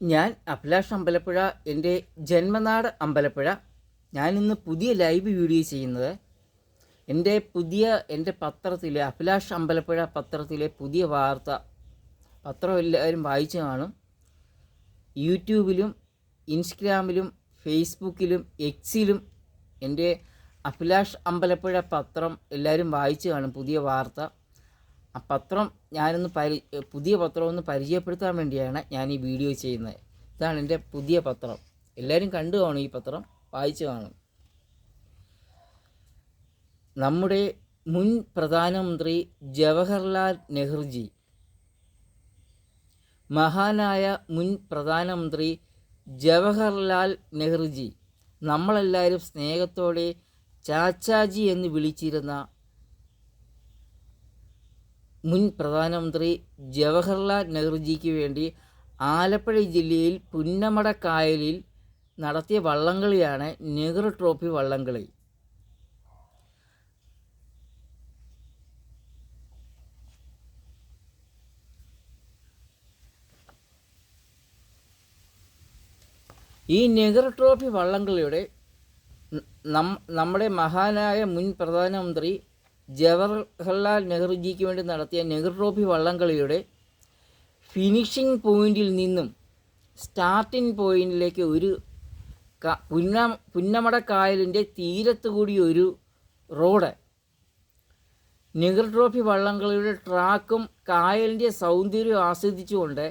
ഞാൻ അഭിലാഷ് അമ്പലപ്പുഴ, എൻ്റെ ജന്മനാട് അമ്പലപ്പുഴ. ഞാനിന്ന് പുതിയ ലൈവ് വീഡിയോ ചെയ്യുന്നത് എൻ്റെ പത്രത്തിലെ അഭിലാഷ് അമ്പലപ്പുഴ പത്രത്തിലെ പുതിയ വാർത്ത. പത്രം എല്ലാവരും വായിച്ചു കാണും. യൂട്യൂബിലും ഇൻസ്റ്റഗ്രാമിലും ഫേസ്ബുക്കിലും എക്സിലും എൻ്റെ അഭിലാഷ് അമ്പലപ്പുഴ പത്രം എല്ലാവരും വായിച്ചു കാണും. പുതിയ വാർത്ത. ആ പത്രം ഞാനൊന്ന് പുതിയ പത്രം ഒന്ന് പരിചയപ്പെടുത്താൻ വേണ്ടിയാണ് ഞാൻ ഈ വീഡിയോ ചെയ്യുന്നത്. ഇതാണ് എൻ്റെ പുതിയ പത്രം. എല്ലാവരും കണ്ടു കാണും, ഈ പത്രം വായിച്ചു കാണും. നമ്മുടെ മുൻ പ്രധാനമന്ത്രി ജവഹർലാൽ നെഹ്റുജി, മഹാനായ മുൻ പ്രധാനമന്ത്രി ജവഹർലാൽ നെഹ്റുജി, നമ്മളെല്ലാവരും സ്നേഹത്തോടെ ചാച്ചാജി എന്ന് വിളിച്ചിരുന്ന മുൻ പ്രധാനമന്ത്രി ജവഹർലാൽ നെഹ്റുജിക്ക് വേണ്ടി ആലപ്പുഴ ജില്ലയിൽ പുന്നമടക്കായലിൽ നടത്തിയ വള്ളംകളിയാണ് നെഹ്റു ട്രോഫി വള്ളംകളി. ഈ നെഹ്റു ട്രോഫി വള്ളംകളിയുടെ നമ്മുടെ മഹാനായ മുൻ പ്രധാനമന്ത്രി ജവഹർലാൽ നെഹ്റുജിക്ക് വേണ്ടി നടത്തിയ നെഹ്റു ട്രോഫി വള്ളംകളിയുടെ ഫിനിഷിംഗ് പോയിന്റിൽ നിന്നും സ്റ്റാർട്ടിംഗ് പോയിന്റിലേക്ക് ഒരു പുന്നമടക്കായലിൻ്റെ തീരത്തുകൂടി ഒരു റോഡ്, നെഹ്റു ട്രോഫി വള്ളംകളിയുടെ ട്രാക്കും കായലിൻ്റെ സൗന്ദര്യവും ആസ്വദിച്ചുകൊണ്ട്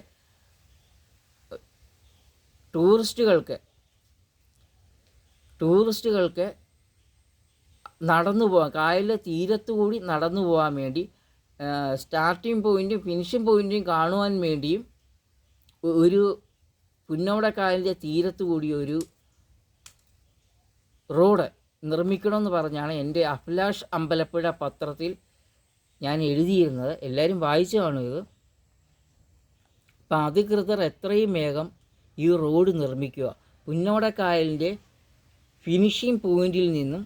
ടൂറിസ്റ്റുകൾക്ക് നടന്നു പോകാൻ, കായലിൻ്റെ തീരത്തുകൂടി നടന്നു പോകാൻ വേണ്ടി, സ്റ്റാർട്ടിംഗ് പോയിൻറ്റും ഫിനിഷിംഗ് പോയിൻറ്റും കാണുവാൻ വേണ്ടിയും ഒരു പുന്നമടക്കായലിൻ്റെ തീരത്തുകൂടി ഒരു റോഡ് നിർമ്മിക്കണമെന്ന് പറഞ്ഞാണ് എൻ്റെ അഭിലാഷ് അമ്പലപ്പുഴ പത്രത്തിൽ ഞാൻ എഴുതിയിരുന്നത്. എല്ലാവരും വായിച്ചു കാണും ഇത്. അപ്പം അധികൃതർ എത്രയും വേഗം ഈ റോഡ് നിർമ്മിക്കുക. പുന്നമടക്കായലിൻ്റെ ഫിനിഷിംഗ് പോയിന്റിൽ നിന്നും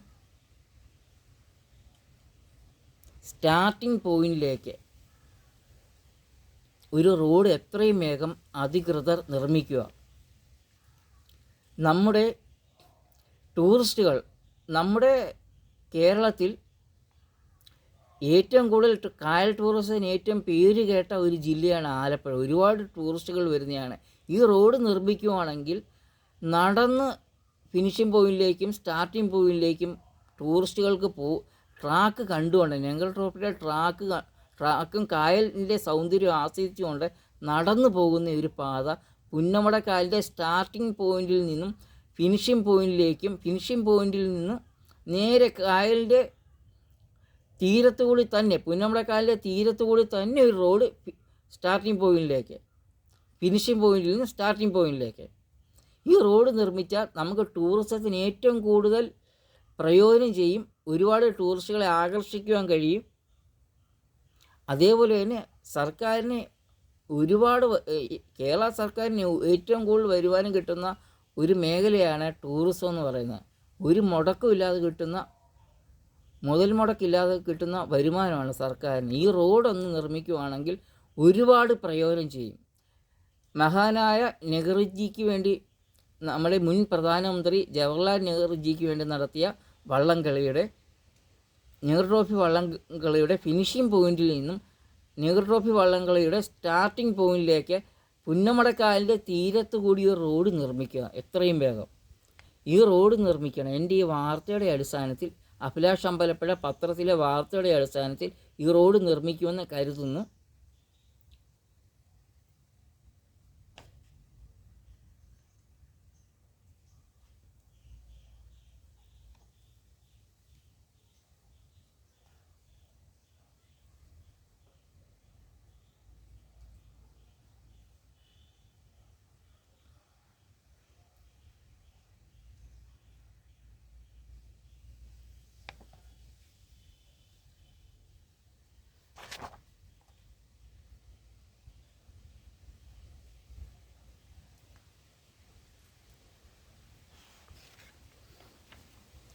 സ്റ്റാർട്ടിംഗ് പോയിന്റിലേക്ക് ഒരു റോഡ് എത്രയും വേഗം അധികൃതർ നിർമ്മിക്കുക. നമ്മുടെ ടൂറിസ്റ്റുകൾ, നമ്മുടെ കേരളത്തിൽ ഏറ്റവും കൂടുതൽ കായൽ ടൂറിസത്തിന് ഏറ്റവും പേര് കേട്ട ഒരു ജില്ലയാണ് ആലപ്പുഴ. ഒരുപാട് ടൂറിസ്റ്റുകൾ വരുന്നതാണ്. ഈ റോഡ് നിർമ്മിക്കുകയാണെങ്കിൽ നടന്ന് ഫിനിഷിംഗ് പോയിന്റിലേക്കും സ്റ്റാർട്ടിംഗ് പോയിന്റിലേക്കും ടൂറിസ്റ്റുകൾക്ക് ട്രാക്ക് കണ്ടുകൊണ്ട്, നെഹ്റു ട്രോഫിയുടെ ട്രാക്കും കായലിൻ്റെ സൗന്ദര്യം ആസ്വദിച്ചുകൊണ്ട് നടന്നു പോകുന്ന ഒരു പാത പുന്നമടക്കായലിൻ്റെ സ്റ്റാർട്ടിംഗ് പോയിന്റിൽ നിന്നും ഫിനിഷിംഗ് പോയിന്റിലേക്കും, ഫിനിഷിംഗ് പോയിന്റിൽ നിന്നും നേരെ കായലിൻ്റെ തീരത്തുകൂടി തന്നെ, പുന്നമടക്കായലിൻ്റെ തീരത്തുകൂടി തന്നെ ഒരു റോഡ് സ്റ്റാർട്ടിംഗ് പോയിന്റിലേക്ക്, ഫിനിഷിംഗ് പോയിന്റിൽ നിന്ന് സ്റ്റാർട്ടിംഗ് പോയിന്റിലേക്ക്. ഈ റോഡ് നിർമ്മിച്ചാൽ നമുക്ക് ടൂറിസത്തിന് ഏറ്റവും കൂടുതൽ പ്രയോജനം ചെയ്യും. ഒരുപാട് ടൂറിസ്റ്റുകളെ ആകർഷിക്കുവാൻ കഴിയും. അതേപോലെ തന്നെ സർക്കാരിന് കേരള സർക്കാരിന് ഏറ്റവും കൂടുതൽ വരുമാനം കിട്ടുന്ന ഒരു മേഖലയാണ് ടൂറിസം എന്ന് പറയുന്നത്. ഒരു മുടക്കമില്ലാതെ കിട്ടുന്ന, മുതൽ മുടക്കില്ലാതെ കിട്ടുന്ന വരുമാനമാണ് സർക്കാരിന്. ഈ റോഡൊന്ന് നിർമ്മിക്കുകയാണെങ്കിൽ ഒരുപാട് പ്രയോജനം ചെയ്യും. മഹാനായ നെഹ്റുജിക്ക് വേണ്ടി, നമ്മുടെ മുൻ പ്രധാനമന്ത്രി ജവഹർലാൽ നെഹ്റുജിക്ക് വേണ്ടി നടത്തിയ വള്ളംകളിയുടെ, നെഹ്റു ട്രോഫി വള്ളംകളിയുടെ ഫിനിഷിംഗ് പോയിന്റിൽ നിന്നും നെഹ്റു ട്രോഫി വള്ളംകളിയുടെ സ്റ്റാർട്ടിംഗ് പോയിന്റിലേക്ക് പുന്നമടക്കായലിൻ്റെ തീരത്ത് കൂടി ഒരു റോഡ് നിർമ്മിക്കുക എത്രയും വേഗം. ഈ റോഡ് നിർമ്മിക്കണം. എൻ്റെ ഈ വാർത്തയുടെ അടിസ്ഥാനത്തിൽ, അഭിലാഷ് അമ്പലപ്പുഴ പത്രത്തിലെ വാർത്തയുടെ അടിസ്ഥാനത്തിൽ ഈ റോഡ് നിർമ്മിക്കുമെന്ന് കരുതുന്നു.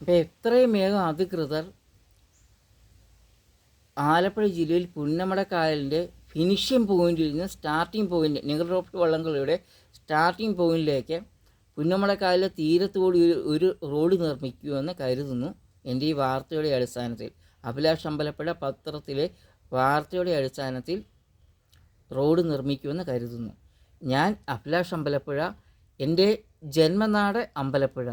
അപ്പോൾ എത്രയും വേഗം അധികൃതർ ആലപ്പുഴ ജില്ലയിൽ പുന്നമടക്കായലിൻ്റെ ഫിനിഷിംഗ് പോയിന്റിൽ നിന്ന് സ്റ്റാർട്ടിംഗ് പോയിന്റ് നെഹ്റു വള്ളംകളിയുടെ സ്റ്റാർട്ടിംഗ് പോയിന്റിലേക്ക് പുന്നമടക്കായലിലെ തീരത്തുകൂടി ഒരു റോഡ് നിർമ്മിക്കുമെന്ന് കരുതുന്നു. എൻ്റെ ഈ വാർത്തയുടെ അടിസ്ഥാനത്തിൽ, അഭിലാഷ് അമ്പലപ്പുഴ പത്രത്തിലെ വാർത്തയുടെ അടിസ്ഥാനത്തിൽ റോഡ് നിർമ്മിക്കുമെന്ന് കരുതുന്നു. ഞാൻ അഭിലാഷ് അമ്പലപ്പുഴ, എൻ്റെ ജന്മനാട് അമ്പലപ്പുഴ.